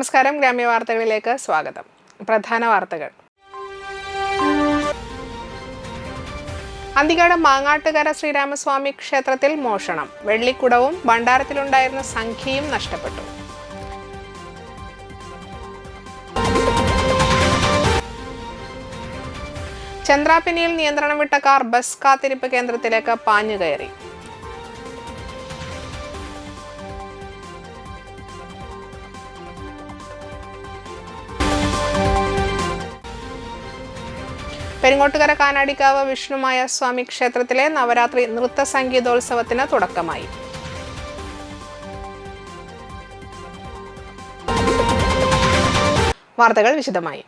നമസ്കാരം, ഗ്രാമ്യ വാർത്തകളിലേക്ക് സ്വാഗതം. പ്രധാന വാർത്തകൾ. അന്തിക്കാട് മാങ്ങാട്ടുകര ശ്രീരാമസ്വാമി ക്ഷേത്രത്തിൽ മോഷണം. വെള്ളിക്കുടവും ഭണ്ഡാരത്തിലുണ്ടായിരുന്ന സംഖ്യയും നഷ്ടപ്പെട്ടു. ചന്ദ്രാപിന്നിയിൽ നിയന്ത്രണം വിട്ട കാർ ബസ് കാത്തിരിപ്പ് കേന്ദ്രത്തിലേക്ക് പാഞ്ഞുകയറി. പെരിങ്ങോട്ടുകര കാനാടിക്കാവ് വിഷ്ണുമായ സ്വാമി ക്ഷേത്രത്തിലെ നവരാത്രി നൃത്ത സംഗീതോത്സവത്തിന് തുടക്കമായി. വാർത്തകൾ വിശദമായി.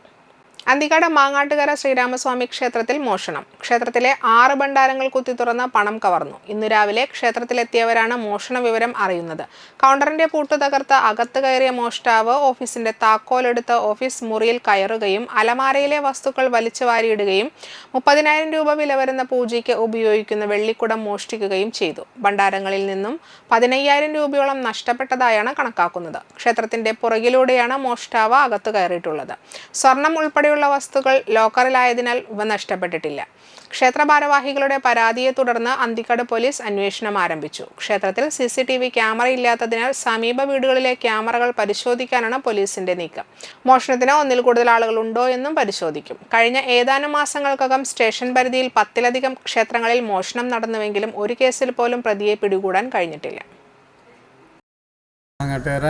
അന്തിക്കാട് മാങ്ങാട്ടുകര ശ്രീരാമസ്വാമി ക്ഷേത്രത്തിൽ മോഷണം. ക്ഷേത്രത്തിലെ 6 ഭണ്ഡാരങ്ങൾ കുത്തി തുറന്ന് പണം കവർന്നു. ഇന്നു രാവിലെ ക്ഷേത്രത്തിലെത്തിയവരാണ് മോഷണ വിവരം അറിയുന്നത്. കൗണ്ടറിന്റെ പൂട്ട് തകർത്ത് അകത്ത് കയറിയ മോഷ്ടാവ് ഓഫീസിന്റെ താക്കോലെടുത്ത് ഓഫീസ് മുറിയിൽ കയറുകയും അലമാരയിലെ വസ്തുക്കൾ വലിച്ചു വാരിയിടുകയും 30,000 രൂപ വില വരുന്ന പൂജയ്ക്ക് ഉപയോഗിക്കുന്ന വെള്ളിക്കുടം മോഷ്ടിക്കുകയും ചെയ്തു. ഭണ്ഡാരങ്ങളിൽ നിന്നും 15,000 രൂപയോളം നഷ്ടപ്പെട്ടതായാണ് കണക്കാക്കുന്നത്. ക്ഷേത്രത്തിന്റെ പുറകിലൂടെയാണ് മോഷ്ടാവ് അകത്ത് കയറിയിട്ടുള്ളത്. സ്വർണം ഉൾപ്പെടെ വസ്തുക്കൾ ലോക്കറിലായതിനാൽ ഇവ നഷ്ടപ്പെട്ടിട്ടില്ല. ക്ഷേത്ര ഭാരവാഹികളുടെ പരാതിയെ തുടർന്ന് അന്തിക്കാട് പോലീസ് അന്വേഷണം ആരംഭിച്ചു. ക്ഷേത്രത്തിൽ CCTV ക്യാമറ ഇല്ലാത്തതിനാൽ സമീപ വീടുകളിലെ ക്യാമറകൾ പരിശോധിക്കാനാണ് പോലീസിന്റെ നീക്കം. മോഷണത്തിന് ഒന്നിൽ കൂടുതൽ ആളുകൾ ഉണ്ടോ എന്നും പരിശോധിക്കും. കഴിഞ്ഞ ഏതാനും മാസങ്ങൾക്കകം സ്റ്റേഷൻ പരിധിയിൽ 10-ലധികം ക്ഷേത്രങ്ങളിൽ മോഷണം നടന്നുവെങ്കിലും ഒരു കേസിൽ പോലും പ്രതിയെ പിടികൂടാൻ കഴിഞ്ഞിട്ടില്ല. മാങ്ങാട്ടുകര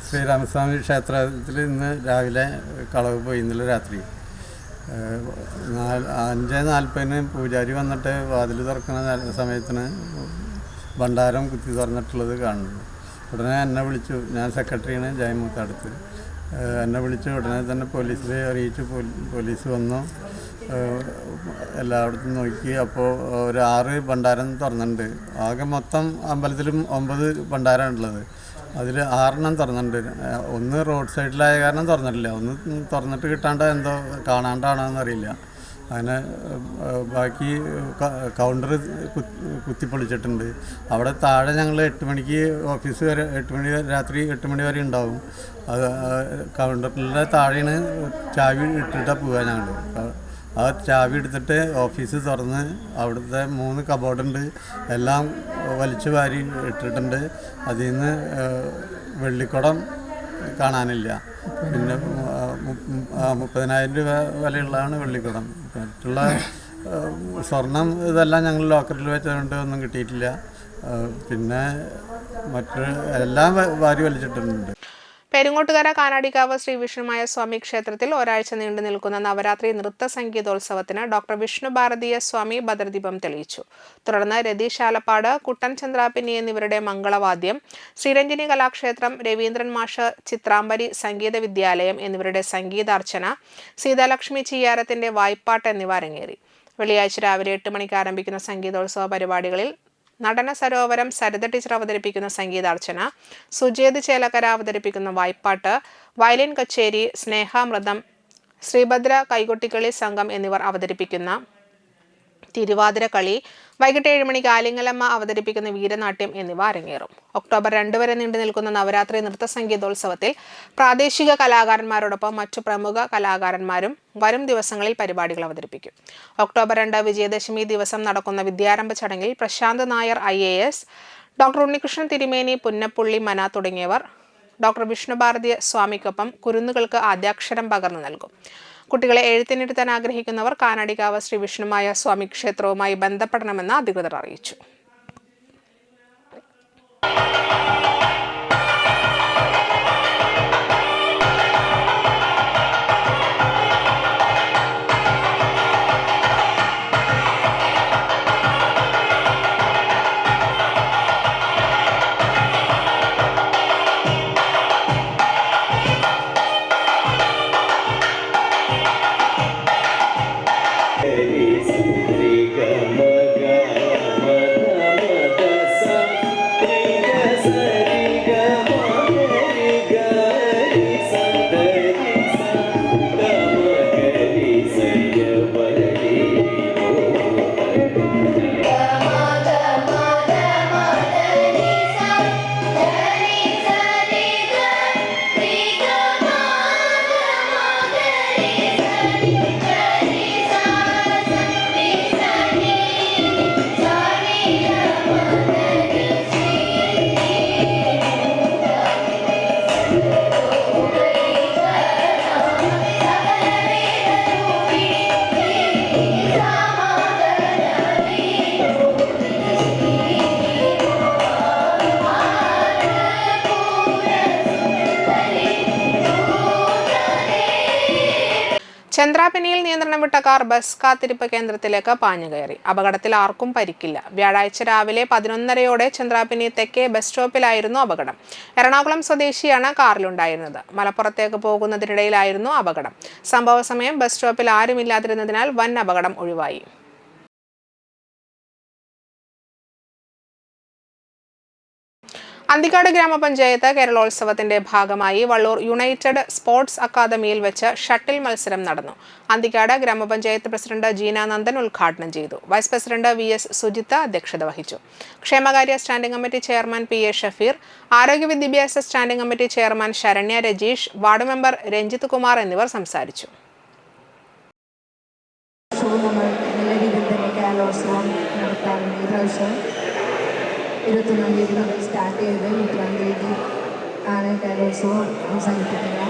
ശ്രീരാമസ്വാമി ക്ഷേത്രത്തിൽ ഇന്ന് രാവിലെ കളവ് പോയി. ഇന്നലെ രാത്രി 5:40 പൂജാരി വന്നിട്ട് വാതിൽ തുറക്കുന്ന സമയത്തിന് ഭണ്ഡാരം കുത്തി തുറന്നിട്ടുള്ളത് കാണുന്നു. ഉടനെ എന്നെ വിളിച്ചു. ഞാൻ സെക്രട്ടറിയാണ്, ജയമൂത്തടുത്ത്. എന്നെ വിളിച്ചു. ഉടനെ തന്നെ പോലീസിൽ അറിയിച്ചു. പോലീസ് വന്നു, എല്ലായിടത്തും നോക്കി. അപ്പോൾ ഒരു 6 ഭണ്ഡാരം തുറന്നിട്ടുണ്ട്. ആകെ മൊത്തം അമ്പലത്തിലും 9 ഭണ്ഡാരമാണുള്ളത്. അതിൽ 6 തുറന്നിട്ടുണ്ട്. ഒന്ന് റോഡ് സൈഡിലായ കാരണം തുറന്നിട്ടില്ല. ഒന്ന് തുറന്നിട്ട് കിട്ടാണ്ട് എന്തോ കാണാണ്ടാണോ എന്നറിയില്ല. അങ്ങനെ ബാക്കി കൗണ്ടർ കുത്തിപ്പൊളിച്ചിട്ടുണ്ട്. അവിടെ താഴെ ഞങ്ങൾ 8 മണിക്ക് ഓഫീസ് വരെ, രാത്രി 8 മണി വരെ ഉണ്ടാവും. അത് കൗണ്ടറിൻ്റെ താഴെയാണ് ചാവി ഇട്ടിട്ടാണ് പോവുക. ഞങ്ങൾ ആ ചാവി എടുത്തിട്ട് ഓഫീസ് തുറന്ന് അവിടുത്തെ 3 കബോർഡുണ്ട്, എല്ലാം വലിച്ചു വാരി ഇട്ടിട്ടുണ്ട്. അതിൽ നിന്ന് വെള്ളിക്കുടം കാണാനില്ല. പിന്നെ 30,000 രൂപ വിലയുള്ളതാണ് വെള്ളിക്കുടം. മറ്റുള്ള സ്വർണം ഇതെല്ലാം ഞങ്ങൾ ലോക്കറിൽ വെച്ചതുകൊണ്ട് ഒന്നും കിട്ടിയിട്ടില്ല. പിന്നെ എല്ലാം വാരി വലിച്ചിട്ടുണ്ട്. പെരിങ്ങോട്ടുകര കാനാടിക്കാവ് ശ്രീ വിഷ്ണുമായ സ്വാമി ക്ഷേത്രത്തിൽ ഒരാഴ്ച നീണ്ടു നിൽക്കുന്ന നവരാത്രി നൃത്ത സംഗീതോത്സവത്തിന് ഡോക്ടർ വിഷ്ണു ഭാരതീയ സ്വാമി ഭദ്രദീപം തെളിയിച്ചു. തുടർന്ന് രതീഷ് ആലപ്പാട്, കുട്ടൻ ചന്ദ്രാപിന്നി എന്നിവരുടെ മംഗളവാദ്യം, ശ്രീരഞ്ജിനി കലാക്ഷേത്രം, രവീന്ദ്രൻ മാഷ് ചിത്രാംബരി സംഗീത വിദ്യാലയം എന്നിവരുടെ സംഗീതാർച്ചന, സീതാലക്ഷ്മി ചിയ്യാരത്തിന്റെ വായ്പാട്ട് എന്നിവ അരങ്ങേറി. വെള്ളിയാഴ്ച രാവിലെ 8 മണിക്ക് ആരംഭിക്കുന്ന സംഗീതോത്സവ പരിപാടികളിൽ നടന സരോവരം സരിത ടീച്ചർ അവതരിപ്പിക്കുന്ന സംഗീതാർച്ചന, സുജേത് ചേലക്കര അവതരിപ്പിക്കുന്ന വായ്പാട്ട്, വയലിൻ കച്ചേരി, സ്നേഹാമൃതം, ശ്രീഭദ്ര കൈകൊട്ടിക്കളി സംഘം എന്നിവർ അവതരിപ്പിക്കുന്ന തിരുവാതിര കളി, വൈകിട്ട് 7 മണിക്ക് ആലിങ്ങലമ്മ അവതരിപ്പിക്കുന്ന വീരനാട്യം എന്നിവ അരങ്ങേറും. ഒക്ടോബർ 2 വരെ നീണ്ടു നിൽക്കുന്ന നവരാത്രി നൃത്ത സംഗീതോത്സവത്തിൽ പ്രാദേശിക കലാകാരന്മാരോടൊപ്പം മറ്റു പ്രമുഖ കലാകാരന്മാരും വരും ദിവസങ്ങളിൽ പരിപാടികൾ അവതരിപ്പിക്കും. ഒക്ടോബർ 2 വിജയദശമി ദിവസം നടക്കുന്ന വിദ്യാരംഭ ചടങ്ങിൽ പ്രശാന്ത് നായർ IAS, ഡോക്ടർ ഉണ്ണികൃഷ്ണൻ തിരുമേനി, പുന്നപ്പുള്ളി മന തുടങ്ങിയവർ ഡോക്ടർ വിഷ്ണു ഭാരതീയ സ്വാമിക്കൊപ്പം കുരുന്നുകൾക്ക് ആദ്യാക്ഷരം പകർന്നു നൽകും. കുട്ടികളെ എഴുത്തിനിരുത്താൻ ആഗ്രഹിക്കുന്നവർ കാനാടിക്കാവ് ശ്രീ വിഷ്ണുമായ സ്വാമി ക്ഷേത്രവുമായി ബന്ധപ്പെടണമെന്ന് അധികൃതർ അറിയിച്ചു. Yes. ചന്ദ്രാപിനിയിൽ നിയന്ത്രണം വിട്ട കാർ ബസ് കാത്തിരിപ്പ് കേന്ദ്രത്തിലേക്ക് പാഞ്ഞുകയറി. അപകടത്തിൽ ആർക്കും പരിക്കില്ല. വ്യാഴാഴ്ച രാവിലെ 11:30 ചന്ദ്രാപിനി തെക്കേ ബസ് സ്റ്റോപ്പിലായിരുന്നു അപകടം. എറണാകുളം സ്വദേശിയാണ് കാറിലുണ്ടായിരുന്നത്. മലപ്പുറത്തേക്ക് പോകുന്നതിനിടയിലായിരുന്നു അപകടം. സംഭവ സമയം ബസ് സ്റ്റോപ്പിൽ ആരുമില്ലാതിരുന്നതിനാൽ വൻ അപകടം ഒഴിവായി. അന്തിക്കാട് ഗ്രാമപഞ്ചായത്ത് കേരളോത്സവത്തിന്റെ ഭാഗമായി വള്ളൂർ യുണൈറ്റഡ് സ്പോർട്സ് അക്കാദമിയിൽ വെച്ച് ഷട്ടിൽ മത്സരം നടന്നു. അന്തിക്കാട് ഗ്രാമപഞ്ചായത്ത് പ്രസിഡന്റ് ജീന നന്ദൻ ഉദ്ഘാടനം ചെയ്തു. വൈസ് പ്രസിഡന്റ് VS സുജിത്ത അധ്യക്ഷത വഹിച്ചു. ക്ഷേമകാര്യ standing committee chairman PA Shafeer, ആരോഗ്യ വിദ്യാഭ്യാസ standing committee chairman Saranya Rajeesh, ward member Ranjith Kumar എന്നിവർ സംസാരിച്ചു. സ്റ്റാർട്ട് ചെയ്ത് 30 ആണ് കേരളോത്സവം അവസാനിപ്പിക്കുക.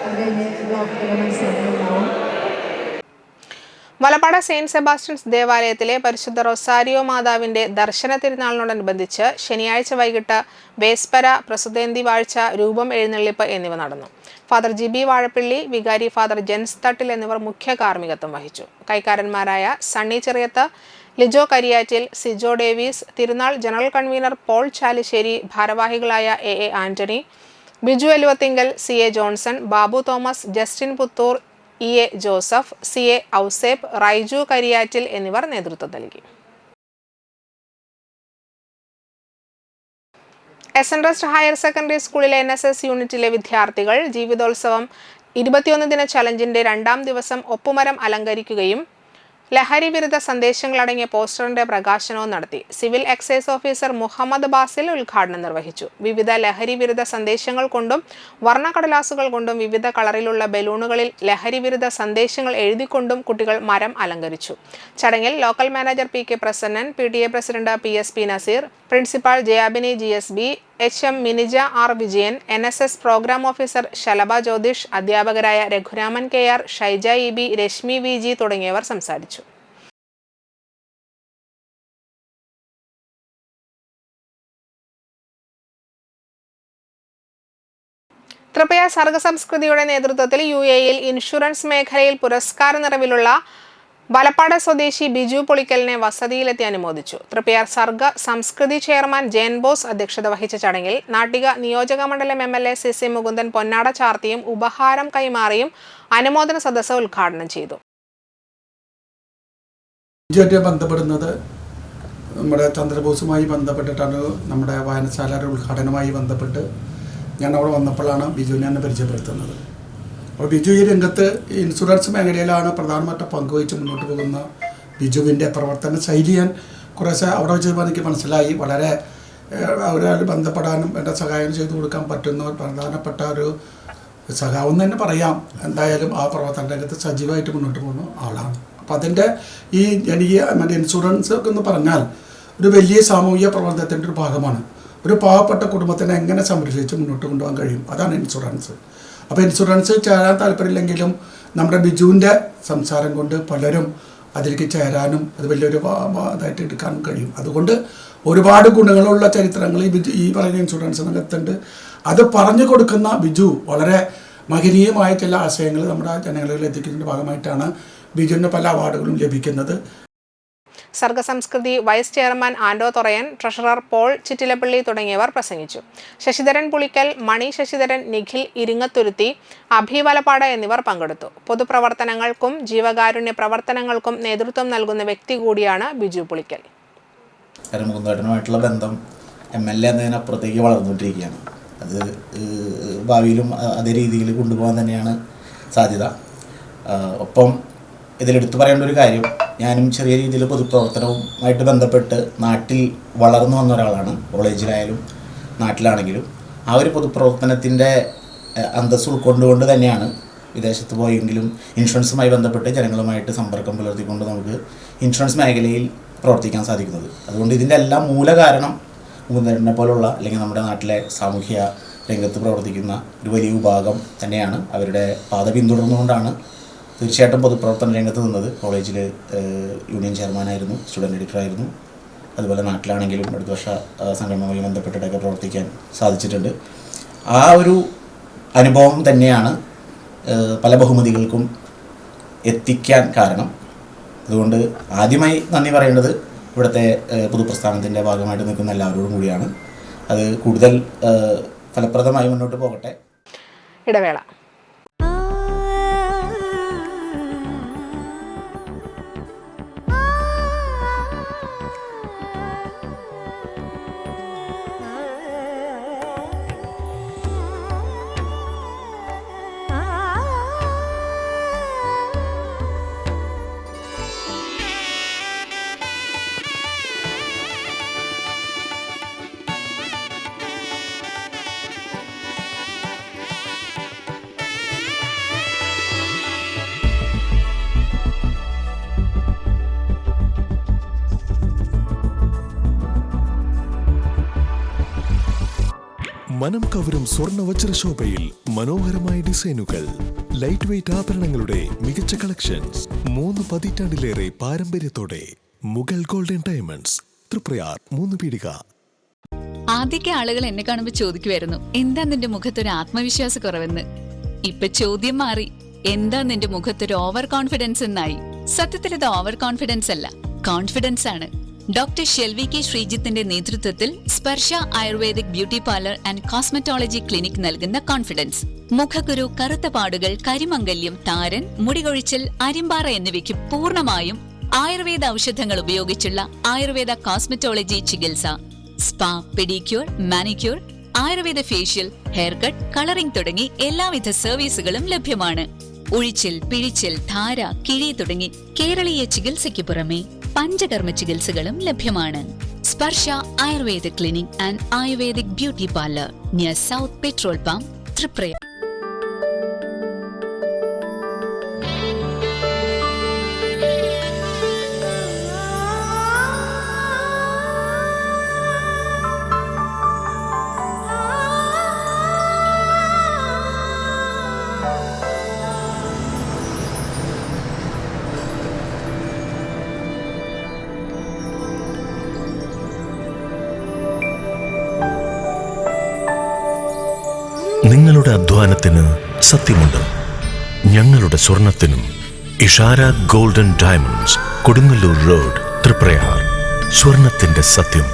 അത് കഴിഞ്ഞ് ബ്ലോക്ക് മത്സരങ്ങളുണ്ടാവും. വലപ്പാട് സെയിന്റ് സെബാസ്റ്റ്യൻസ് ദേവാലയത്തിലെ പരിശുദ്ധ റൊസാരിയോ മാതാവിന്റെ ദർശന തിരുനാളിനോടനുബന്ധിച്ച് ശനിയാഴ്ച വൈകിട്ട് വേസ്പര, പ്രസുതേന്തി വാഴ്ച, രൂപം എഴുന്നള്ളിപ്പ് എന്നിവ നടന്നു. ഫാദർ GB വാഴപ്പിള്ളി, വികാരി ഫാദർ ജെൻസ് തട്ടിൽ എന്നിവർ മുഖ്യ കാർമ്മികത്വം വഹിച്ചു. കൈക്കാരന്മാരായ സണ്ണി ചെറിയത്ത്, ലിജോ കരിയാറ്റിൽ, സിജോ ഡേവീസ്, തിരുനാൾ ജനറൽ കൺവീനർ പോൾ ചാലിശ്ശേരി, ഭാരവാഹികളായ AA Antony, Biju Eluvathingal, CA Johnson, Babu Thomas, Justin Puthur, EA Joseph, CA Ouseph, Raiju Kariyattil എന്നിവർ നേതൃത്വം നൽകി. എസ് ഹയർ സെക്കൻഡറി സ്കൂളിലെ NSS യൂണിറ്റിലെ വിദ്യാർത്ഥികൾ ജീവിതോത്സവം 21 ദിന ചലഞ്ചിന്റെ 2ാം ദിവസം ഒപ്പുമരം അലങ്കരിക്കുകയും ലഹരി വിരുദ്ധ സന്ദേശങ്ങളടങ്ങിയ പോസ്റ്ററിന്റെ പ്രകാശനവും നടത്തി. Civil excise officer Muhammad Basil ഉദ്ഘാടനം നിർവഹിച്ചു. വിവിധ ലഹരി വിരുദ്ധ സന്ദേശങ്ങൾ കൊണ്ടും വർണ്ണക്കടലാസുകൾ കൊണ്ടും വിവിധ കളറിലുള്ള ബലൂണുകളിൽ ലഹരി വിരുദ്ധ സന്ദേശങ്ങൾ എഴുതിക്കൊണ്ടും കുട്ടികൾ മരം അലങ്കരിച്ചു. ചടങ്ങിൽ local manager PK Prasannan, PTA president PSP Naseer, principal Jayabini GSB, HM Minija R Vijayan, NSS programme officer Shalabha Jyothish, അധ്യാപകരായ Raghuraman KR, Shaija EB, Rashmi VG തുടങ്ങിയവർ സംസാരിച്ചു. തൃപ്പയാർ സർഗസംസ്കൃതിയുടെ നേതൃത്വത്തിൽ UAE-യിൽ ഇൻഷുറൻസ് മേഖലയിൽ പുരസ്കാര നിറവിലുള്ള വലപ്പാട് സ്വദേശി ബിജു പൊളിക്കലിനെ വസതിയിലെത്തി അനുമോദിച്ചു. തൃപ്പയാർ സർഗ സംസ്കൃതി ചെയർമാൻ ജയൻ ബോസ് അധ്യക്ഷത വഹിച്ച ചടങ്ങിൽ നാട്ടിക നിയോജക മണ്ഡലം MLA CC മുകുന്ദൻ പൊന്നാട ചാർത്തിയും ഉപഹാരം കൈമാറിയും അനുമോദന സദസ്സ് ഉദ്ഘാടനം ചെയ്തു. ബന്ധപ്പെടുന്നത് നമ്മുടെ ചന്ദ്രബോസുമായി ബന്ധപ്പെട്ടിട്ടാണ്. നമ്മുടെ വായനശാലയുടെ ഉദ്ഘാടനവുമായി ബന്ധപ്പെട്ട് ഞാൻ അവിടെ വന്നപ്പോഴാണ് ബിജുവിനെ എന്നെ പരിചയപ്പെടുത്തുന്നത്. അപ്പോൾ ബിജു ഈ രംഗത്ത് ഇൻഷുറൻസ് മേഖലയിലാണ് പ്രധാനപ്പെട്ട പങ്കുവഹിച്ച് മുന്നോട്ട് പോകുന്ന ബിജുവിൻ്റെ പ്രവർത്തന ശൈലി ഞാൻ കുറേശ്ശെ അവിടെ വെച്ച് എനിക്ക് മനസ്സിലായി. വളരെ അവരാൽ ബന്ധപ്പെടാനും എൻ്റെ സഹായം ചെയ്തു കൊടുക്കാൻ പറ്റുന്ന പ്രധാനപ്പെട്ട ഒരു സഖാവെന്ന് തന്നെ പറയാം. എന്തായാലും ആ പ്രവർത്തന രംഗത്ത് സജീവമായിട്ട് മുന്നോട്ട് പോകുന്ന ആളാണ്. അപ്പം അതിൻ്റെ ഈ എനിക്ക് മറ്റേ ഇൻഷുറൻസ് എന്ന് പറഞ്ഞാൽ ഒരു വലിയ സാമൂഹിക പ്രവർത്തനത്തിൻ്റെ ഒരു ഭാഗമാണ്. ഒരു പാവപ്പെട്ട കുടുംബത്തിനെ എങ്ങനെ സംരക്ഷിച്ച് മുന്നോട്ട് കൊണ്ടുപോകാൻ കഴിയും, അതാണ് ഇൻഷുറൻസ്. അപ്പോൾ ഇൻഷുറൻസ് ചേരാൻ താല്പര്യമില്ലെങ്കിലും നമ്മുടെ ബിജുവിൻ്റെ സംസാരം കൊണ്ട് പലരും അതിലേക്ക് ചേരാനും അത് വലിയൊരു ഇതായിട്ട് എടുക്കാനും കഴിയും. അതുകൊണ്ട് ഒരുപാട് ഗുണങ്ങളുള്ള ചരിത്രങ്ങൾ ഈ പറയുന്ന ഇൻഷുറൻസ് രംഗത്തുണ്ട്. അത് പറഞ്ഞു കൊടുക്കുന്ന ബിജു വളരെ മഹനീയമായ ചില ആശയങ്ങൾ നമ്മുടെ ജനങ്ങളിൽ എത്തിക്കുന്നതിൻ്റെ ഭാഗമായിട്ടാണ് ബിജുവിന് പല അവാർഡുകളും ലഭിക്കുന്നത്. സർഗസംസ്കൃതി വൈസ് ചെയർമാൻ ആൻഡോ തൊറയൻ, ട്രഷറർ പോൾ ചിറ്റിലപ്പള്ളി തുടങ്ങിയവർ പ്രസംഗിച്ചു. ശശിധരൻ പുളിക്കൽ, മണി ശശിധരൻ, നിഖിൽ ഇരിങ്ങത്തുരുത്തി, അഭി വലപ്പാട് എന്നിവർ പങ്കെടുത്തു. പൊതുപ്രവർത്തനങ്ങൾക്കും ജീവകാരുണ്യ പ്രവർത്തനങ്ങൾക്കും നേതൃത്വം നൽകുന്ന വ്യക്തി കൂടിയാണ് ബിജു പുളിക്കൽ. മുകുന്ദേട്ടനുമായിട്ടുള്ള ബന്ധം MLA എന്നതിനപ്പുറത്തേക്ക് വളർന്നുകൊണ്ടിരിക്കുകയാണ്. അത് ഭാവിയിലും അതേ രീതിയിൽ കൊണ്ടുപോകാൻ തന്നെയാണ് സാധ്യത. ഒപ്പം ഇതിലെടുത്തു പറയേണ്ട ഒരു കാര്യം, ഞാനും ചെറിയ രീതിയിൽ പൊതുപ്രവർത്തനവുമായിട്ട് ബന്ധപ്പെട്ട് നാട്ടിൽ വളർന്നു വന്ന ഒരാളാണ്. കോളേജിലായാലും നാട്ടിലാണെങ്കിലും ആ ഒരു പൊതുപ്രവർത്തനത്തിൻ്റെ അന്തസ്സ് ഉൾക്കൊണ്ടുകൊണ്ട് തന്നെയാണ് വിദേശത്ത് പോയെങ്കിലും ഇൻഷുറൻസുമായി ബന്ധപ്പെട്ട് ജനങ്ങളുമായിട്ട് സമ്പർക്കം പുലർത്തിക്കൊണ്ട് നമുക്ക് ഇൻഷുറൻസ് മേഖലയിൽ പ്രവർത്തിക്കാൻ സാധിക്കുന്നത്. അതുകൊണ്ട് ഇതിൻ്റെ എല്ലാം മൂല കാരണം മുകുന്ദേട്ടനെ പോലുള്ള അല്ലെങ്കിൽ നമ്മുടെ നാട്ടിലെ സാമൂഹ്യ രംഗത്ത് പ്രവർത്തിക്കുന്ന ഒരു വലിയ വിഭാഗം തന്നെയാണ്. അവരുടെ പാത പിന്തുടർന്നുകൊണ്ടാണ് തീർച്ചയായിട്ടും പൊതുപ്രവർത്തന രംഗത്ത് നിന്നത്. കോളേജിൽ യൂണിയൻ ചെയർമാനായിരുന്നു, സ്റ്റുഡൻറ്റ് എഡിറ്ററായിരുന്നു. അതുപോലെ നാട്ടിലാണെങ്കിലും അടുത്ത വർഷ സംഘടനയുമായി ബന്ധപ്പെട്ടിട്ടൊക്കെ പ്രവർത്തിക്കാൻ സാധിച്ചിട്ടുണ്ട്. ആ ഒരു അനുഭവം തന്നെയാണ് പല ബഹുമതികൾക്കും എത്തിക്കാൻ കാരണം. അതുകൊണ്ട് ആദ്യമായി നന്ദി പറയേണ്ടത് ഇവിടുത്തെ പൊതുപ്രസ്ഥാനത്തിൻ്റെ ഭാഗമായിട്ട് നിൽക്കുന്ന എല്ലാവരോടും കൂടിയാണ്. അത് കൂടുതൽ ഫലപ്രദമായി മുന്നോട്ട് പോകട്ടെ. ഇടവേള. മനം കവരും സ്വർണ്ണ വജ്രശോഭയിൽ മനോഹരമായ ഡിസൈനുകൾ, ലൈറ്റ് വെയ്റ്റ് ആഭരണങ്ങളുടെ മികച്ച കളക്ഷൻസ്, 3 പതിറ്റാണ്ടിലേറെ പാരമ്പര്യത്തോടെ മുഗൾ ഗോൾഡൻ ഡയമണ്ട്സ്, തൃപ്രയാർ 3 പീടിക. ആദ്യമൊക്കെ ആളുകൾ എന്നെ കാണുമ്പോൾ ചോദിക്കുമായിരുന്നു, എന്താ നിന്റെ മുഖത്തൊരു ആത്മവിശ്വാസ കുറവെന്ന്. ഇപ്പൊ ചോദ്യം മാറി, എന്താ നിന്റെ മുഖത്തൊരു ഓവർ കോൺഫിഡൻസ് എന്നായി. സത്യത്തിൽ ഇത് ഓവർ കോൺഫിഡൻസ് അല്ല, കോൺഫിഡൻസ് ആണ്. ഡോക്ടർ ഷെൽവി കെ ശ്രീജിത്തിന്റെ നേതൃത്വത്തിൽ Sparsha Ayurvedic beauty parlour and cosmetology clinic നൽകുന്ന കോൺഫിഡൻസ്. മുഖക്കുരു, കറുത്ത പാടുകൾ, കരിമംഗല്യം, താരൻ, മുടികൊഴിച്ചൽ, അരിമ്പാറ എന്നിവയ്ക്ക് പൂർണ്ണമായും ആയുർവേദ ഔഷധങ്ങൾ ഉപയോഗിച്ചുള്ള ആയുർവേദ കോസ്മെറ്റോളജി ചികിത്സ. Spa, pedicure, manicure, Ayurveda facial, hair cut, colouring തുടങ്ങി എല്ലാവിധ സർവീസുകളും ലഭ്യമാണ്. ഉഴിച്ചിൽ, പിഴിച്ചിൽ, ധാര, കിഴി തുടങ്ങി കേരളീയ ചികിത്സയ്ക്ക് പുറമെ പഞ്ചകർമ്മ ചികിത്സകളും ലഭ്യമാണ്. Sparsha Ayurveda clinic and Ayurvedic beauty parlour near south petrol pump, Triprayar. നിങ്ങളുടെ അധ്വാനത്തിന് സത്യമുണ്ട്, ഞങ്ങളുടെ സ്വർണത്തിനും. Ishara golden diamonds, Kodungallur road, Triprayar. സ്വർണത്തിന്റെ സത്യം.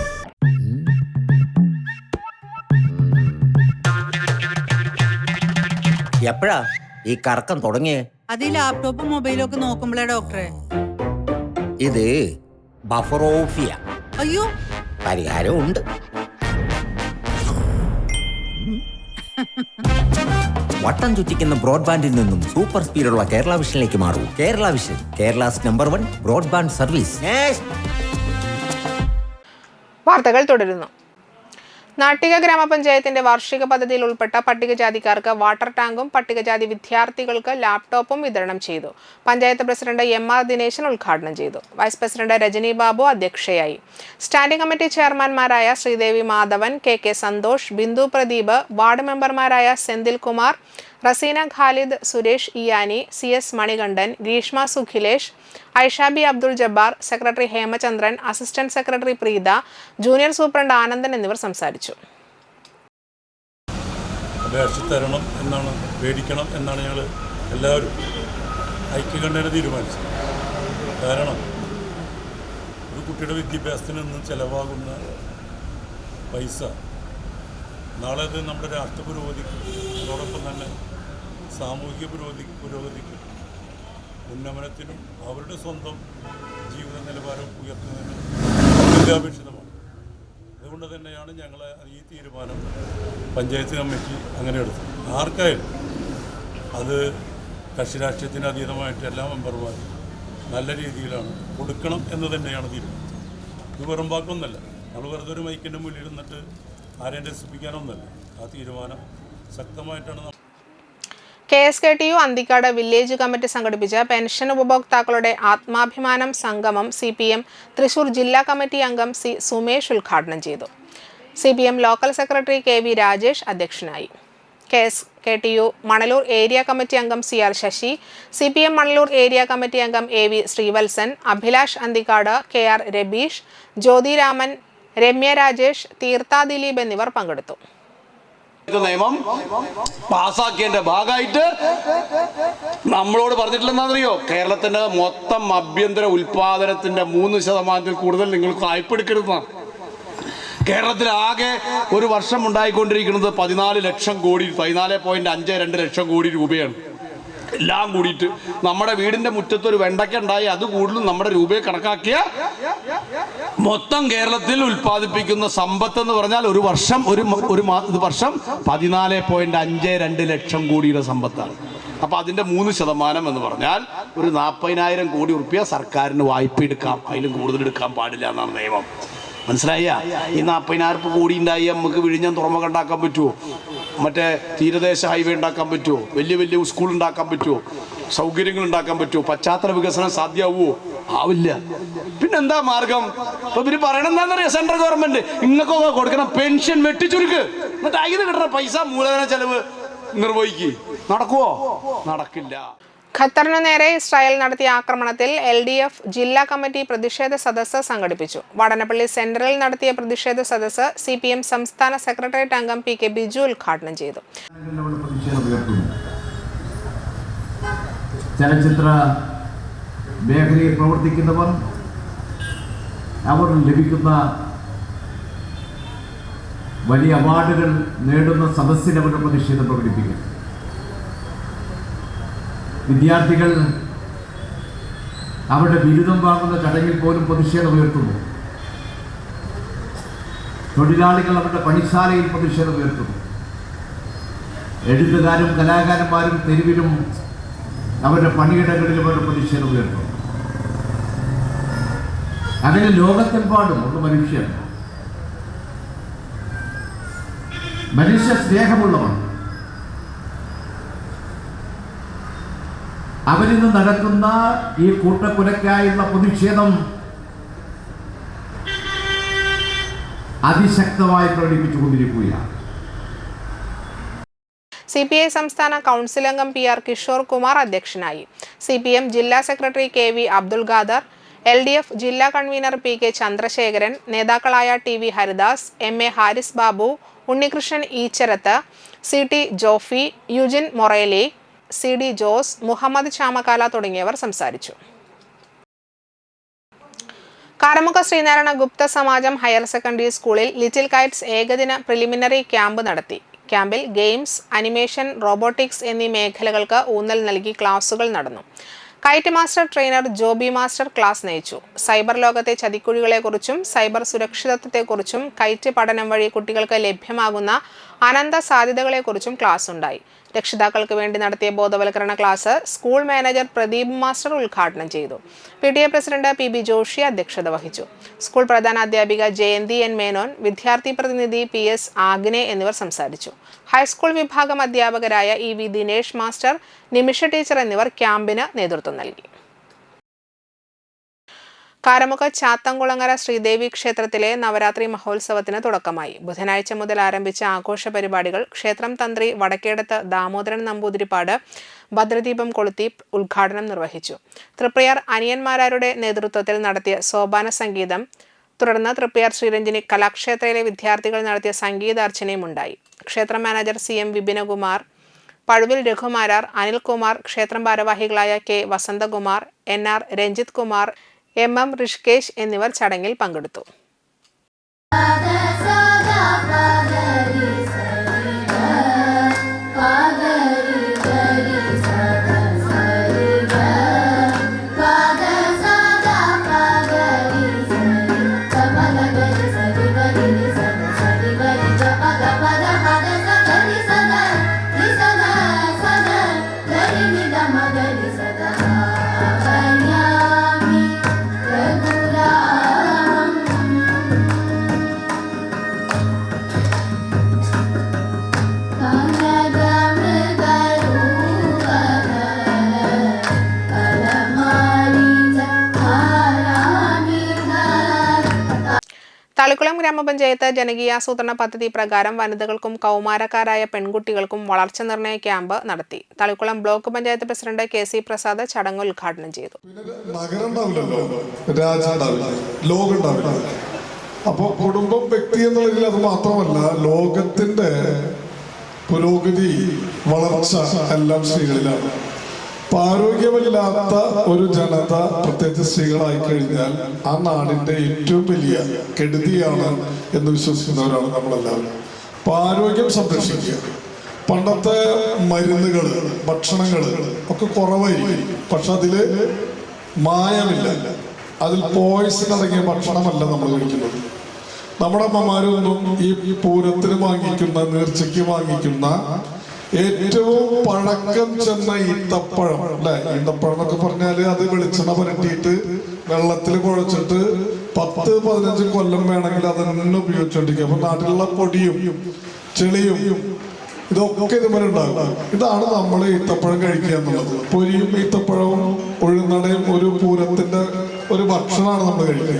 എപ്പോഴാ ഈ കറക്കം തുടങ്ങിയേ? അത് ഈ ലാപ്ടോപ്പും മൊബൈലും ഒക്കെ നോക്കുമ്പോഴേ ഡോക്ടറെ. ഇത് ബഫറോഫിയ. അയ്യോ, പരിഹാരം ഉണ്ട്. വട്ടം ചുറ്റിക്കുന്ന ബ്രോഡ്ബാൻഡിൽ നിന്നും സൂപ്പർ സ്പീഡുള്ള കേരള വിഷനിലേക്ക് മാറൂ. Kerala vision, Kerala's number 1 broadband service. വാർത്തകൾ തുടരുന്നു. നാട്ടിക ഗ്രാമപഞ്ചായത്തിന്റെ വാർഷിക പദ്ധതിയിൽ ഉൾപ്പെട്ട പട്ടികജാതിക്കാർക്ക് വാട്ടർ ടാങ്കും പട്ടികജാതി വിദ്യാർത്ഥികൾക്ക് ലാപ്ടോപ്പും വിതരണം ചെയ്തു. പഞ്ചായത്ത് പ്രസിഡന്റ് MR ദിനേശൻ ഉദ്ഘാടനം ചെയ്തു. വൈസ് പ്രസിഡന്റ് രജനി ബാബു അധ്യക്ഷയായി. സ്റ്റാൻഡിംഗ് കമ്മിറ്റി ചെയർമാൻമാരായ ശ്രീദേവി മാധവൻ, KK സന്തോഷ്, ബിന്ദു പ്രദീപ്, വാർഡ് മെമ്പർമാരായ Senthil Kumar, Raseena Khalid, Suresh Iyani, CS Manikandan, Greeshma Sukhilesh, Aishabi Abdul Jabbar, secretary Hemachandran, assistant secretary Preetha, junior superintendent Anandan എന്നിവർ സംസാരിച്ചു. തരണം എന്നാണ്, പേടിക്കണം എന്നാണ് ഞങ്ങൾ എല്ലാവരും ഐക്യകണ്ഠേന തീരുമാനിച്ചത്. കാരണം ഒരു കുട്ടിയുടെ വിദ്യാഭ്യാസത്തിന് നിന്ന് ചിലവാകുന്ന പൈസ നാളെ അത് നമ്മുടെ രാഷ്ട്ര പുരോഗതിക്കും അതോടൊപ്പം തന്നെ സാമൂഹിക പുരോഗതിക്കും ഉന്നമനത്തിനും അവരുടെ സ്വന്തം ജീവിത നിലവാരം ഉയർത്തുന്നതിനും അത്യന്താപേക്ഷിതമാണ്. അതുകൊണ്ട് തന്നെയാണ് ഞങ്ങൾ ഈ തീരുമാനം പഞ്ചായത്ത് കമ്മിറ്റി അങ്ങനെ എടുത്തത്. ആർക്കായാലും അത് കക്ഷി രാഷ്ട്രീയത്തിന് അതീതമായിട്ട് എല്ലാ മെമ്പർമാരും നല്ല രീതിയിലാണ് കൊടുക്കണം എന്ന് തന്നെയാണ് തീരുമാനിച്ചത്. ഇത് വെറും വാക്കൊന്നല്ല, നമ്മൾ വെറുതെ ഒരു മൈക്കിൻ്റെ മുന്നിൽ നിന്നിട്ട് ആരെയും രസിപ്പിക്കാനൊന്നല്ല. ആ തീരുമാനം ശക്തമായിട്ടാണ്. KSKTU അന്തിക്കാട് വില്ലേജ് കമ്മിറ്റി സംഘടിപ്പിച്ച പെൻഷൻ ഉപഭോക്താക്കളുടെ ആത്മാഭിമാനം സംഗമം CPM തൃശൂർ ജില്ലാ കമ്മിറ്റി അംഗം C സുമേഷ് ഉദ്ഘാടനം ചെയ്തു. CPM local secretary KV Rajesh അധ്യക്ഷനായി. KSKTU മണലൂർ ഏരിയ കമ്മിറ്റി അംഗം CR Sasi, CPM Manalur area committee അംഗം AV ശ്രീവത്സൻ, അഭിലാഷ് അന്തിക്കാട്, KR രബീഷ്, ജ്യോതിരാമൻ, രമ്യ രാജേഷ്, തീർത്ഥ ദിലീപ് എന്നിവർ പങ്കെടുത്തു. നിയമം പാസ്സാക്കിയതിന്റെ ഭാഗമായിട്ട് നമ്മളോട് പറഞ്ഞിട്ടില്ലെന്നറിയോ, കേരളത്തിന്റെ മൊത്തം ആഭ്യന്തര ഉൽപാദനത്തിന്റെ 3% കൂടുതൽ നിങ്ങൾക്ക് വായ്പെടുക്കരുതെന്നാണ്. കേരളത്തിലാകെ ഒരു വർഷം ഉണ്ടായിക്കൊണ്ടിരിക്കുന്നത് 14 ലക്ഷം കോടി, 14.52 ലക്ഷം കോടി രൂപയാണ്. എല്ലാം കൂടിയിട്ട് നമ്മുടെ വീടിന്റെ മുറ്റത്തൊരു വെണ്ടയ്ക്ക ഉണ്ടായി, അത് കൂടുതലും നമ്മുടെ രൂപയെ കണക്കാക്കിയ മൊത്തം കേരളത്തിൽ ഉൽപ്പാദിപ്പിക്കുന്ന സമ്പത്ത് എന്ന് പറഞ്ഞാൽ ഒരു വർഷം 14.52 ലക്ഷം കോടിയുടെ സമ്പത്താണ്. അപ്പോൾ അതിൻ്റെ 3% എന്ന് പറഞ്ഞാൽ ഒരു 40,000 കോടി റുപ്യ സർക്കാരിന് വായ്പ എടുക്കാം, അതിലും കൂടുതൽ എടുക്കാൻ പാടില്ല എന്നാണ് നിയമം. മനസ്സിലായ? ഈ 40,000 കോടി ഉണ്ടായി നമുക്ക് വിഴിഞ്ഞം തുറമുഖം ഉണ്ടാക്കാൻ പറ്റുമോ? മറ്റേ തീരദേശ ഹൈവേ ഉണ്ടാക്കാൻ പറ്റുമോ? വലിയ വലിയ സ്കൂൾ ഉണ്ടാക്കാൻ പറ്റുമോ? സൗകര്യങ്ങൾ ഉണ്ടാക്കാൻ പറ്റുമോ? പശ്ചാത്തല വികസനം സാധ്യമാവുമോ? ആവില്ല. പിന്നെന്താ മാർഗം? ഇപ്പൊ ഇവര് പറയണ എന്താണെന്നറിയാം, സെൻട്രൽ ഗവൺമെന്റ് ഇങ്ങക്കൊക്കെ കൊടുക്കണം പെൻഷൻ വെട്ടിച്ചുരുക്ക്, എന്നിട്ട് അതിന് കിട്ടുന്ന പൈസ മൂലധന ചെലവ് നിർവഹിക്കുക. നടക്കുവോ? നടക്കില്ല. ഖത്തറിനു നേരെ ഇസ്രായേൽ നടത്തിയ ആക്രമണത്തിൽ LDF ജില്ലാ കമ്മിറ്റി പ്രതിഷേധ സദസ്സ് സംഘടിപ്പിച്ചു. വടനപ്പള്ളി സെന്ററിൽ നടത്തിയ പ്രതിഷേധ സദസ്സ് CPM സംസ്ഥാന സെക്രട്ടേറിയറ്റ് അംഗം PK ബിജു ഉദ്ഘാടനം ചെയ്തു. ചലച്ചിത്ര മേഖലയിൽ പ്രവർത്തിക്കുന്നവർ അവർ ലഭിക്കുന്ന വലിയ അവാർഡുകൾ നേടുന്ന സദസ്സിൽ അവരുടെ പ്രതിഷേധം പ്രകടിപ്പിക്കും. വിദ്യാർത്ഥികൾ അവരുടെ ബിരുദം വാങ്ങുന്ന ചടങ്ങിൽ പോലും പ്രതിഷേധം ഉയർത്തുന്നു. തൊഴിലാളികൾ അവരുടെ പണിശാലയിൽ പ്രതിഷേധം ഉയർത്തുന്നു. എഴുത്തുകാരും കലാകാരന്മാരും തെരുവിലും അവരുടെ പണിയിടങ്ങളിലും അവരുടെ പ്രതിഷേധം ഉയർത്തുന്നു. അങ്ങനെ ലോകത്തെമ്പാടും ഉള്ള മനുഷ്യ സ്നേഹമുള്ളവർ അവരിന്ന് നടക്കുന്ന ഈ കൂട്ടക്കൊലയ്ക്കായുള്ള പ്രതിഷേധം അതിശക്തമായി പ്രകടിപ്പിച്ചുകൊണ്ടിരിക്കുകയാണ്. CPI സംസ്ഥാന കൗൺസിൽ അംഗം PR കിഷോർ കുമാർ അധ്യക്ഷനായി. CPM ജില്ലാ secretary KV Abdul Khader, LDF ജില്ലാ കൺവീനർ PK ചന്ദ്രശേഖരൻ, നേതാക്കളായ TV Haridas, MA Haris Babu, Unnikrishnan Eecharath, CT Jofy, Eugin Moreli, CD Jose, Muhammad Chamakkala തുടങ്ങിയവർ സംസാരിച്ചു. കാരമുക ശ്രീനാരായണ ഗുപ്ത സമാജം ഹയർ സെക്കൻഡറി സ്കൂളിൽ ലിറ്റിൽ കൈറ്റ്സ് ഏകദിന പ്രിലിമിനറി ക്യാമ്പ് നടത്തി. ക്യാമ്പിൽ ഗെയിംസ്, അനിമേഷൻ, റോബോട്ടിക്സ് എന്നീ മേഖലകൾക്ക് ഊന്നൽ നൽകി ക്ലാസുകൾ നടന്നു. KITE master trainer Joby master class നയിച്ചു. സൈബർ ലോകത്തെ ചതിക്കുഴികളെക്കുറിച്ചും സൈബർ സുരക്ഷിതത്വത്തെക്കുറിച്ചും കൈറ്റ് പഠനം വഴി കുട്ടികൾക്ക് ലഭ്യമാകുന്ന അനന്ത സാധ്യതകളെക്കുറിച്ചും ക്ലാസ് ഉണ്ടായി. രക്ഷിതാക്കൾക്ക് വേണ്ടി നടത്തിയ ബോധവൽക്കരണ class school manager Pradeep master ഉദ്ഘാടനം ചെയ്തു. PTA പ്രസിഡന്റ് PB ജോഷി അധ്യക്ഷത വഹിച്ചു. സ്കൂൾ പ്രധാന അധ്യാപിക ജയന്തി N മേനോൻ, വിദ്യാർത്ഥി പ്രതിനിധി PS ആഗ്നെ എന്നിവർ സംസാരിച്ചു. ഹൈസ്കൂൾ വിഭാഗം അധ്യാപകരായ EV ദിനേഷ് മാസ്റ്റർ, നിമിഷ ടീച്ചർ എന്നിവർ ക്യാമ്പിന് നേതൃത്വം നൽകി. കാരമുക ചാത്തംകുളങ്ങര ശ്രീദേവി ക്ഷേത്രത്തിലെ നവരാത്രി മഹോത്സവത്തിന് തുടക്കമായി. ബുധനാഴ്ച മുതൽ ആരംഭിച്ച ആഘോഷ പരിപാടികൾ ക്ഷേത്രം തന്ത്രി വടക്കേടത്ത് ദാമോദരൻ നമ്പൂതിരിപ്പാട് ഭദ്രദീപം കൊളുത്തി ഉദ്ഘാടനം നിർവഹിച്ചു. തൃപ്രയാർ അനിയന്മാരുടെ നേതൃത്വത്തിൽ നടത്തിയ സോപാന സംഗീതം, തുടർന്ന് തൃപ്രയാർ ശ്രീരഞ്ജിനി കലാക്ഷേത്രയിലെ വിദ്യാർത്ഥികൾ നടത്തിയ സംഗീതാർച്ചനയും ഉണ്ടായി. ക്ഷേത്ര മാനേജർ CM വിപിനകുമാർ, പഴുവിൽ രഘുമാരാർ, അനിൽകുമാർ, ക്ഷേത്രം ഭാരവാഹികളായ K Vasanthakumar, NR Ranjith Kumar, MM Rishikesh എന്നിവർ ചടങ്ങിൽ പങ്കെടുത്തു. തളിക്കുളം ഗ്രാമപഞ്ചായത്ത് ജനകീയാസൂത്രണ പദ്ധതി പ്രകാരം വനിതകൾക്കും കൗമാരക്കാരായ പെൺകുട്ടികൾക്കും വളർച്ച നിർണയ ക്യാമ്പ് നടത്തി. Thalikulam block panchayat president KC Prasad ചടങ്ങ് ഉദ്ഘാടനം ചെയ്തു. അപ്പോൾ കുടുംബം വ്യക്തി എന്നുള്ളതിൽ അത് മാത്രമല്ല, ലോകത്തിന്റെ പുരോഗതി, വളർച്ച എല്ലാം സ്ത്രീകളിലാണ്. അപ്പൊ ആരോഗ്യമില്ലാത്ത ഒരു ജനത, പ്രത്യേകിച്ച് സ്ത്രീകളായി കഴിഞ്ഞാൽ ആ നാടിന്റെ ഏറ്റവും വലിയ കെടുതിയാണ് എന്ന് വിശ്വസിക്കുന്നവരാണ് നമ്മളെല്ലാവരും. അപ്പൊ ആരോഗ്യം സംരക്ഷിക്കുക. പണ്ടത്തെ മരുന്നുകൾ, ഭക്ഷണങ്ങൾ ഒക്കെ കുറവായിരിക്കും, പക്ഷെ അതില് മായമില്ല. അതിൽ പോയിസൺ അടങ്ങിയ ഭക്ഷണമല്ല നമ്മൾ കഴിക്കുന്നത്. നമ്മുടെ അമ്മമാരൊന്നും ഈ പൂരത്തിന് വാങ്ങിക്കുന്ന, നേർച്ചയ്ക്ക് വാങ്ങിക്കുന്ന ഏറ്റവും പഴക്കം ചെന്ന ഈന്തപ്പഴം അല്ലെ, ഈന്തപ്പഴം എന്നൊക്കെ പറഞ്ഞാല് അത് വെളിച്ചെണ്ണ പുരട്ടിയിട്ട് വെള്ളത്തിൽ കുഴച്ചിട്ട് 10-15 കൊല്ലം വേണമെങ്കിൽ അത് തന്നെ ഉപയോഗിച്ചോണ്ടിരിക്കും. അപ്പൊ നാട്ടിലുള്ള പൊടിയും ചെളിയും ഇതൊക്കെ ഇതുപോലെ ഉണ്ടാകും. ഇതാണ് നമ്മൾ ഈത്തപ്പഴം കഴിക്കുക എന്നുള്ളത്. പൊരിയും ഈത്തപ്പഴവും ഉഴുന്നടയും ഒരു പൂരത്തിന്റെ ഒരു ഭക്ഷണമാണ് നമ്മൾ കഴിക്കുക.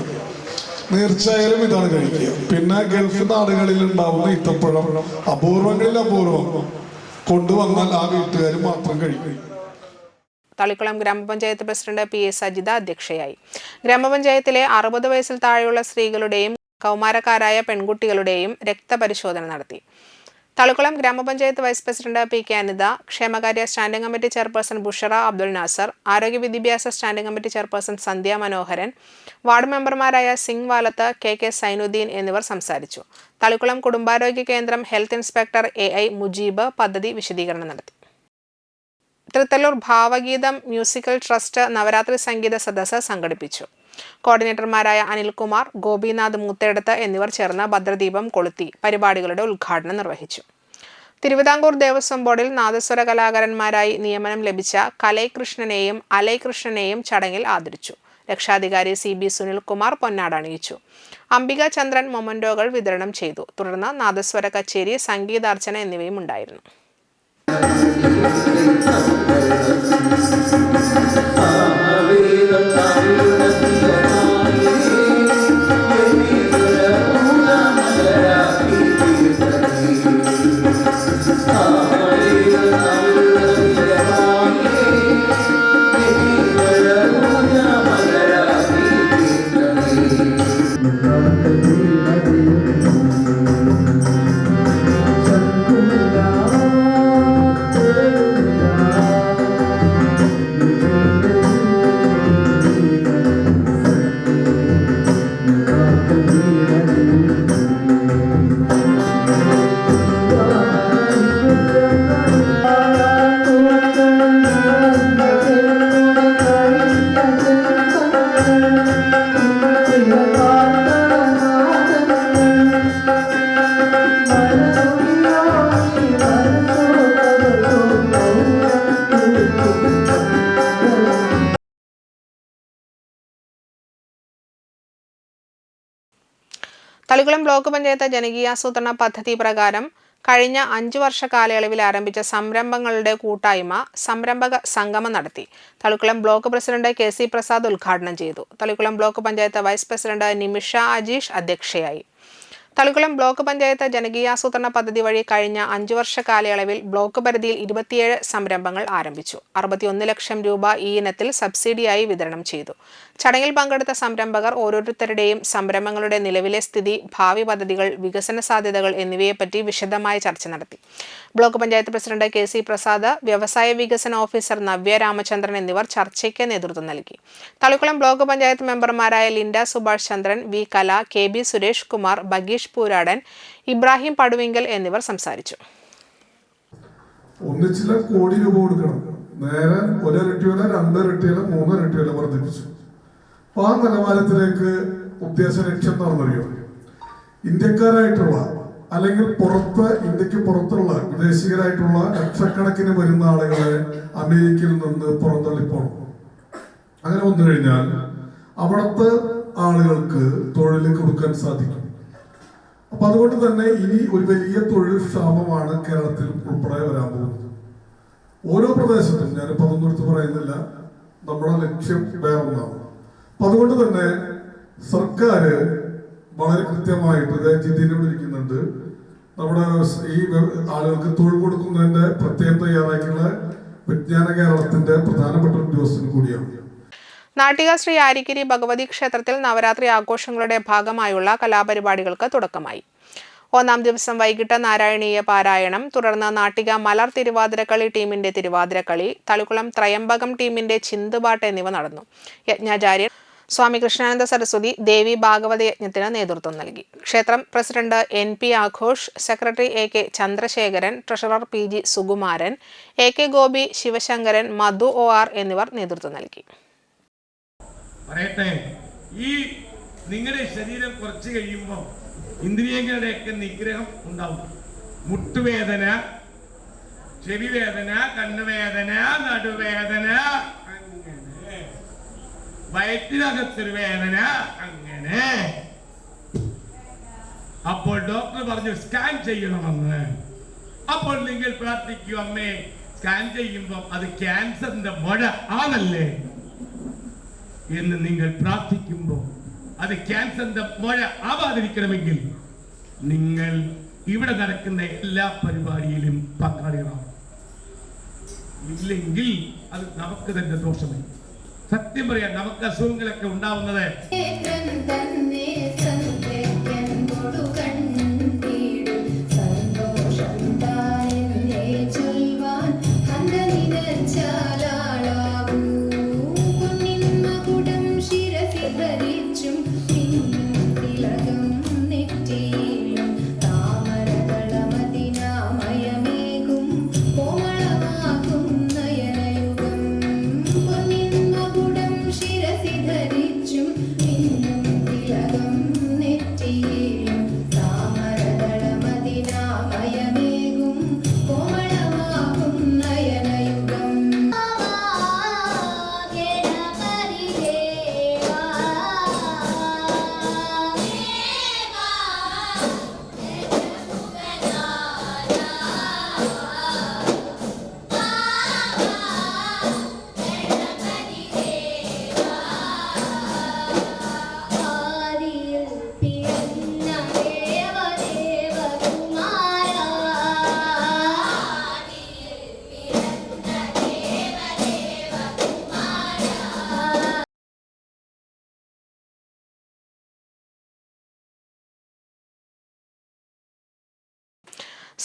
തീർച്ചയായാലും ഇതാണ് കഴിക്കുക. പിന്നെ ഗൾഫ് നാടുകളിൽ ഉണ്ടാവുന്ന ഈത്തപ്പഴം അപൂർവങ്ങളിൽ അപൂർവം കൊണ്ടുവന്നാൽ ആ വീട്ടുകാർ മാത്രം കഴിക്കും. തളിക്കുളം ഗ്രാമപഞ്ചായത്ത് പ്രസിഡന്റ് പി എ സജിത അധ്യക്ഷയായി. ഗ്രാമപഞ്ചായത്തിലെ 60 വയസ്സിൽ താഴെയുള്ള സ്ത്രീകളുടെയും കൗമാരക്കാരായ പെൺകുട്ടികളുടെയും രക്തപരിശോധന നടത്തി. തളിക്കുളം ഗ്രാമപഞ്ചായത്ത് vice president P K Anitha, ക്ഷേമകാര്യ standing committee chairperson Bushara Abdul Nasar, ആരോഗ്യ വിദ്യാഭ്യാസ standing committee chairperson Sandhya Manoharan, ward മെമ്പർമാരായ സിംഗ് വാലത്ത്, കെ കെ സൈനുദ്ദീൻ എന്നിവർ സംസാരിച്ചു. തളിക്കുളം കുടുംബാരോഗ്യ കേന്ദ്രം ഹെൽത്ത് ഇൻസ്പെക്ടർ AI മുജീബ് പദ്ധതി വിശദീകരണം നടത്തി. തൃത്തല്ലൂർ ഭാവഗീതം മ്യൂസിക്കൽ ട്രസ്റ്റ് നവരാത്രി സംഗീത സദസ്സ് സംഘടിപ്പിച്ചു. കോർഡിനേറ്റർമാരായ അനിൽകുമാർ, ഗോപിനാഥ് മൂത്തേടത്ത് എന്നിവർ ചേർന്ന് ഭദ്രദീപം കൊളുത്തി പരിപാടികളുടെ ഉദ്ഘാടനം നിർവഹിച്ചു. തിരുവിതാംകൂർ ദേവസ്വം ബോർഡിൽ നാദസ്വര കലാകാരന്മാരായി നിയമനം ലഭിച്ച കലൈകൃഷ്ണനെയും അലൈകൃഷ്ണനെയും ചടങ്ങിൽ ആദരിച്ചു. രക്ഷാധികാരി CB സുനിൽകുമാർ പൊന്നാട അണിയിച്ചു. അംബിക ചന്ദ്രൻ മൊമന്റോകൾ വിതരണം ചെയ്തു. തുടർന്ന് നാദസ്വര കച്ചേരി, സംഗീതാർച്ചന എന്നിവയും ഉണ്ടായിരുന്നു. തളിക്കുളം ബ്ലോക്ക് പഞ്ചായത്ത് ജനകീയാസൂത്രണ പദ്ധതി പ്രകാരം കഴിഞ്ഞ 5 വർഷ കാലയളവിൽ ആരംഭിച്ച സംരംഭങ്ങളുടെ കൂട്ടായ്മ സംരംഭക സംഗമം നടത്തി. Thalikulam block president KC Prasad ഉദ്ഘാടനം ചെയ്തു. Thalikulam block panchayat vice president Nimisha Ajeesh അധ്യക്ഷയായി. തളിക്കുളം ബ്ലോക്ക് പഞ്ചായത്ത് ജനകീയാസൂത്രണ പദ്ധതി വഴി കഴിഞ്ഞ 5 വർഷ കാലയളവിൽ ബ്ലോക്ക് പരിധിയിൽ 27 സംരംഭങ്ങൾ ആരംഭിച്ചു. 61 ലക്ഷം രൂപ ഈ ഇനത്തിൽ സബ്സിഡിയായി വിതരണം ചെയ്തു. ചടങ്ങിൽ പങ്കെടുത്ത സംരംഭകർ ഓരോരുത്തരുടെയും സംരംഭങ്ങളുടെ നിലവിലെ സ്ഥിതി, ഭാവി പദ്ധതികൾ, വികസന സാധ്യതകൾ എന്നിവയെപ്പറ്റി വിശദമായ ചർച്ച നടത്തി. Block panchayat president KC Prasad, വ്യവസായ വികസന ഓഫീസർ നവ്യ രാമചന്ദ്രൻ എന്നിവർ ചർച്ചയ്ക്ക് നേതൃത്വം നൽകി. തളിക്കുളം ബ്ലോക്ക് പഞ്ചായത്ത് മെമ്പർമാരായ ലിൻഡ സുഭാഷ് ചന്ദ്രൻ, V കല, KB സുരേഷ് കുമാർ, ബഗീഷ് പൂരാടൻ, ഇബ്രാഹിം പടുവിങ്കൽ എന്നിവർ സംസാരിച്ചു. ഒന്നിച്ചില കോടി രൂപ കൊടുക്കണം. നേരെ 1 ഇരട്ടിയോ 2 ഇരട്ടിയോ 3 ഇരട്ടിയോ വർദ്ധിപ്പിച്ചു. അപ്പൊ ആ നിലവാരത്തിലേക്ക് ഉദ്ദേശ ലക്ഷ്യം നടന്നറിയോ, ഇന്ത്യക്കാരായിട്ടുള്ള അല്ലെങ്കിൽ ഇന്ത്യക്ക് പുറത്തുള്ള വിദേശികരായിട്ടുള്ള ലക്ഷക്കണക്കിന് വരുന്ന ആളുകളെ അമേരിക്കയിൽ നിന്ന് പുറന്തള്ളിപ്പോണം. അങ്ങനെ വന്നു കഴിഞ്ഞാൽ അവിടുത്തെ ആളുകൾക്ക് തൊഴിൽ കൊടുക്കാൻ സാധിക്കും. അപ്പൊ അതുകൊണ്ട് തന്നെ ഇനി ഒരു വലിയ തൊഴിൽ ക്ഷാമമാണ് കേരളത്തിൽ ഉൾപ്പെടെ വരാൻ പോകുന്നത്. ഓരോ പ്രദേശത്തും, ഞാനിപ്പോൾ അതൊന്നും എടുത്ത് പറയുന്നില്ല, നമ്മുടെ ലക്ഷ്യം വേറെ ഒന്നാണ്. അപ്പൊ അതുകൊണ്ട് തന്നെ സർക്കാർ വളരെ കൃത്യമായിട്ട് ജിതിനെ വിളിക്കുന്നുണ്ട്. നമ്മുടെ ഈ ആളുകൾക്ക് തൊഴിൽ കൊടുക്കുന്നതിന്റെ പ്രത്യേകം തയ്യാറാക്കിയുള്ള വിജ്ഞാന കേരളത്തിന്റെ പ്രധാനപ്പെട്ട ഉദ്യോഗസ്ഥൻ കൂടിയാണ്. നാട്ടിക ശ്രീ ആരിക്കിരി ഭഗവതി ക്ഷേത്രത്തിൽ നവരാത്രി ആഘോഷങ്ങളുടെ ഭാഗമായുള്ള കലാപരിപാടികൾക്ക് തുടക്കമായി. ഒന്നാം ദിവസം വൈകിട്ട് നാരായണീയ പാരായണം, തുടർന്ന് നാട്ടിക മലർ തിരുവാതിരക്കളി ടീമിന്റെ തിരുവാതിരക്കളി, തളിക്കുളം ത്രയംബകം ടീമിന്റെ ചിന്തുപാട്ട് എന്നിവ നടന്നു. യജ്ഞാചാര്യൻ സ്വാമി കൃഷ്ണാനന്ദ സരസ്വതി ദേവി ഭാഗവത യജ്ഞത്തിന് നേതൃത്വം നൽകി. ക്ഷേത്രം president NP Aghosh, secretary AK Chandrasekharan, treasurer PG Sukumaran, AK Gopi, Sivasankaran, Madhu OR എന്നിവർ നേതൃത്വം നൽകി. പറയട്ടെ, ഈ നിങ്ങളുടെ ശരീരം കുറച്ച് കഴിയുമ്പോൾ ഇന്ദ്രിയങ്ങളുടെയൊക്കെ നിഗ്രഹം ഉണ്ടാവും. മുട്ടുവേദന, ചെവിവേദന, കണ്ണുവേദന, നടുവേദന, അങ്ങനെ വയറ്റിനകത്തൊരു വേദന, അങ്ങനെ. അപ്പോൾ ഡോക്ടർ പറഞ്ഞു സ്കാൻ ചെയ്യണമെന്ന്. അപ്പോൾ നിങ്ങൾ പ്രാർത്ഥിക്കൂ, അമ്മേ സ്കാൻ ചെയ്യുമ്പോൾ അത് ക്യാൻസറിന്റെ മുഴ ആണല്ലേ എന്ന് നിങ്ങൾ പ്രാർത്ഥിക്കുമ്പോൾ അത് ക്യാൻസറിന്റെ മുഴ ആവാതിരിക്കണമെങ്കിൽ നിങ്ങൾ ഇവിടെ നടക്കുന്ന എല്ലാ പരിപാടിയിലും പങ്കാളികളാണ്. ഇല്ലെങ്കിൽ അത് നമുക്ക് തന്നെ ദോഷമായി. സത്യം പറയാം, നമുക്ക് അസുഖങ്ങളൊക്കെ ഉണ്ടാവുന്നത്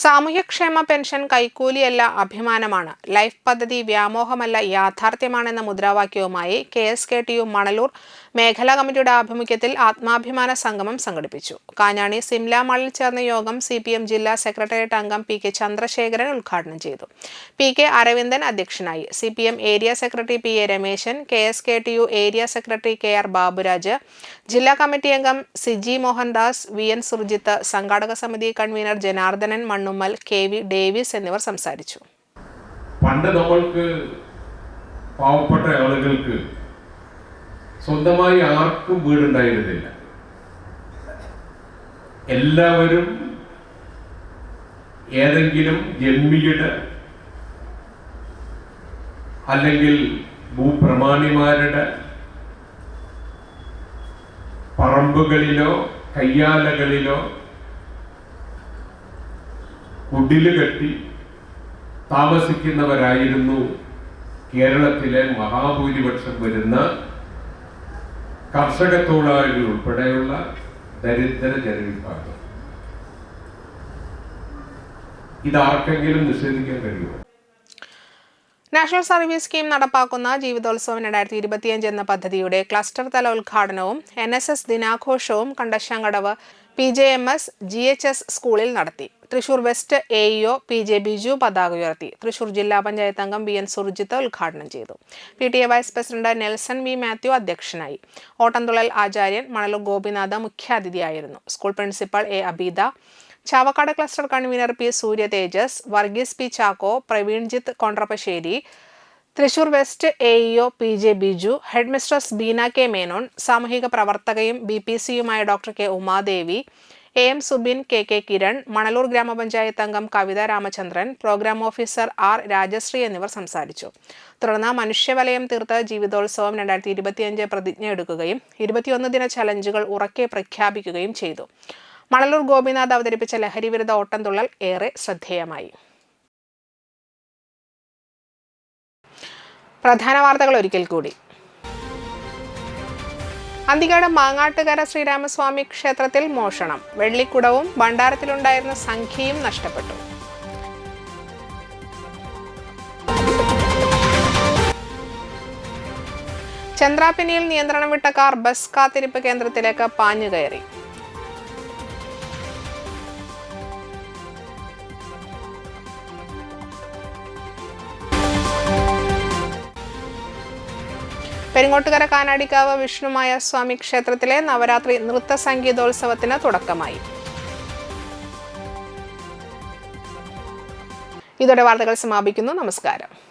സാമൂഹ്യക്ഷേമ പെൻഷൻ കൈക്കൂലിയല്ല അഭിമാനമാണ്, ലൈഫ് പദ്ധതി വ്യാമോഹമല്ല യാഥാർത്ഥ്യമാണെന്ന മുദ്രാവാക്യവുമായി KSKTU മണലൂർ മേഖലാ കമ്മിറ്റിയുടെ ആഭിമുഖ്യത്തിൽ ആത്മാഭിമാന സംഗമം സംഘടിപ്പിച്ചു. കാഞ്ഞാണി സിംല മാളിൽ ചേർന്ന യോഗം CPM ജില്ലാ സെക്രട്ടേറിയറ്റ് അംഗം PK ചന്ദ്രശേഖരൻ ഉദ്ഘാടനം ചെയ്തു. PK അരവിന്ദൻ അധ്യക്ഷനായി. CPM area secretary PA Rameshan, KSKTU area secretary KR Baburaj, ജില്ലാ കമ്മിറ്റി അംഗം സിജി മോഹൻദാസ്, VN സുർജിത്ത്, സംഘാടക സമിതി convener Janardhanan Mannummal, KV Davis എന്നിവർ സംസാരിച്ചു. പണ്ട് നമ്മൾക്ക് പാവപ്പെട്ട ആളുകൾക്ക് സ്വന്തമായി ആർക്കും വീടുണ്ടായിരുന്നില്ല. എല്ലാവരും ഏതെങ്കിലും ജന്മിയുടെ അല്ലെങ്കിൽ ഭൂപ്രമാണിമാരുടെ പറമ്പുകളിലോ കയ്യാലകളിലോ കുടില് കെട്ടി താമസിക്കുന്നവരായിരുന്നു കേരളത്തിലെ മഹാഭൂരിപക്ഷം വരുന്ന കർഷക തൊഴിലാളികൾ ഉൾപ്പെടെയുള്ള ദരിദ്ര ജനവിഭാഗം. ഇതാർക്കെങ്കിലും നിഷേധിക്കാൻ കഴിയുമോ? നാഷണൽ സർവീസ് സ്കീം നടപ്പാക്കുന്ന ജീവിതോത്സവം 2025 എന്ന പദ്ധതിയുടെ ക്ലസ്റ്റർ തല ഉദ്ഘാടനവും NSS ദിനാഘോഷവും കണ്ടശാങ്കടവ് PJMS GHS സ്കൂളിൽ നടത്തി. Thrissur west AEO PJ Biju പതാക ഉയർത്തി. തൃശൂർ ജില്ലാ പഞ്ചായത്ത് അംഗം VN സുർജിത്ത് ഉദ്ഘാടനം ചെയ്തു. PTA vice president Nelson V Mathew അധ്യക്ഷനായി. ഓട്ടംതുള്ളൽ ആചാര്യൻ മണലൂർ ഗോപിനാഥ് മുഖ്യാതിഥിയായിരുന്നു. School principal A Abeeda, Chavakkad cluster convener P Surya Thejas, Varghese P Chacko, Praveenjith Kondrappassery, Thrissur west AEO PJ Biju, head mistress Beena K Menon, സാമൂഹിക പ്രവർത്തകയും BPCയുമായ doctor K Umadevi, AM Subin, KK Kiran, Manalur ഗ്രാമപഞ്ചായത്ത് അംഗം Kavitha Ramachandran, programme officer R Rajashree എന്നിവർ സംസാരിച്ചു. തുടർന്ന് മനുഷ്യവലയം തീർത്ത് ജീവിതോത്സവം 2025 പ്രതിജ്ഞ എടുക്കുകയും 21 ദിന ചലഞ്ചുകൾ ഉറക്കെ പ്രഖ്യാപിക്കുകയും ചെയ്തു. മണലൂർ ഗോപിനാഥ് അവതരിപ്പിച്ച ലഹരിവിരുദ്ധ ഓട്ടംതുള്ളൽ ഏറെ ശ്രദ്ധേയമായി. പ്രധാന വാർത്തകൾ ഒരിക്കൽ കൂടി. അന്തിക്കാട് മാങ്ങാട്ടുകര ശ്രീരാമസ്വാമി ക്ഷേത്രത്തിൽ മോഷണം. വെള്ളിക്കുടവും ഭണ്ഡാരത്തിലുണ്ടായിരുന്ന സംഖ്യയും നഷ്ടപ്പെട്ടു. ചന്ദ്രാപിനിയിൽ നിയന്ത്രണം വിട്ട കാർ ബസ് കാത്തിരിപ്പ് കേന്ദ്രത്തിലേക്ക് പാഞ്ഞുകയറി. പെരിങ്ങോട്ടുകര കാനാടിക്കാവ് വിഷ്ണുമായ സ്വാമി ക്ഷേത്രത്തിലെ നവരാത്രി നൃത്ത സംഗീതോത്സവത്തിന് തുടക്കമായി. ഇതോടെ വാർത്തകൾ സമാപിക്കുന്നു. നമസ്കാരം.